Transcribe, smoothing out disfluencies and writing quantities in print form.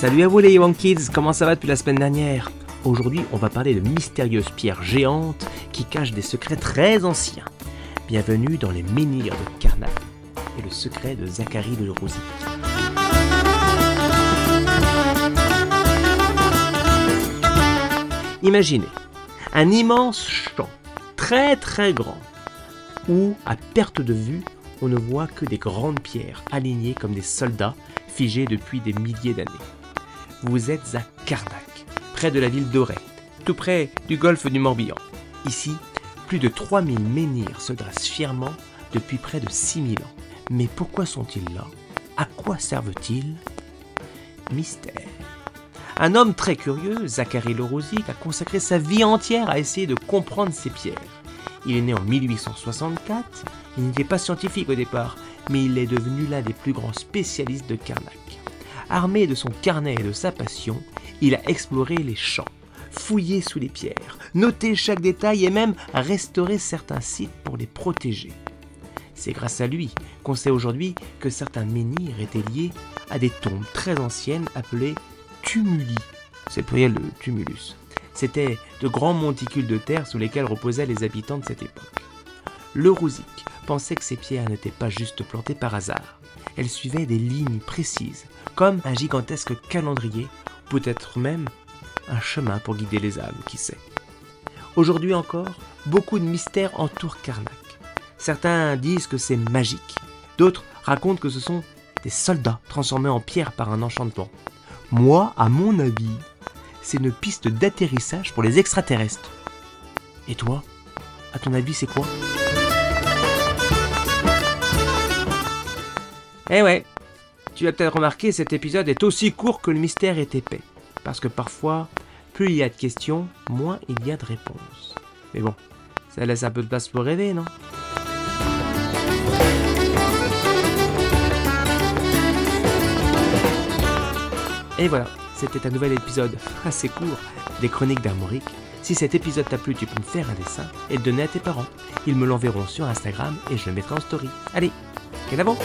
Salut à vous les Young Kids, comment ça va depuis la semaine dernière? Aujourd'hui, on va parler de mystérieuses pierres géantes qui cachent des secrets très anciens. Bienvenue dans les menhirs de Karnak et le secret de Zacharie le Rosique. Imaginez un immense champ, très grand, où, à perte de vue, on ne voit que des grandes pierres alignées comme des soldats figés depuis des milliers d'années. Vous êtes à Karnak, près de la ville d'Oré, tout près du golfe du Morbihan. Ici, plus de 3000 menhirs se dressent fièrement depuis près de 6000 ans. Mais pourquoi sont-ils là? À quoi servent-ils? Mystère. Un homme très curieux, Zacharie le Rosique, a consacré sa vie entière à essayer de comprendre ces pierres. Il est né en 1864, il n'était pas scientifique au départ, mais il est devenu l'un des plus grands spécialistes de Karnak. Armé de son carnet et de sa passion, il a exploré les champs, fouillé sous les pierres, noté chaque détail et même restauré certains sites pour les protéger. C'est grâce à lui qu'on sait aujourd'hui que certains menhirs étaient liés à des tombes très anciennes appelées tumuli. C'est le pluriel de tumulus. C'étaient de grands monticules de terre sous lesquels reposaient les habitants de cette époque. Le Rosique pensait que ces pierres n'étaient pas juste plantées par hasard. Elles suivaient des lignes précises, comme un gigantesque calendrier, peut-être même un chemin pour guider les âmes, qui sait. Aujourd'hui encore, beaucoup de mystères entourent Karnak. Certains disent que c'est magique, d'autres racontent que ce sont des soldats transformés en pierre par un enchantement. Moi, à mon avis, c'est une piste d'atterrissage pour les extraterrestres. Et toi, à ton avis, c'est quoi? Eh ouais, tu as peut-être remarqué, cet épisode est aussi court que le mystère est épais. Parce que parfois, plus il y a de questions, moins il y a de réponses. Mais bon, ça laisse un peu de place pour rêver, non? Et voilà, c'était un nouvel épisode assez court des Chroniques d'Armorique. Si cet épisode t'a plu, tu peux me faire un dessin et le donner à tes parents. Ils me l'enverront sur Instagram et je le mettrai en story. Allez, qu'à l'avant!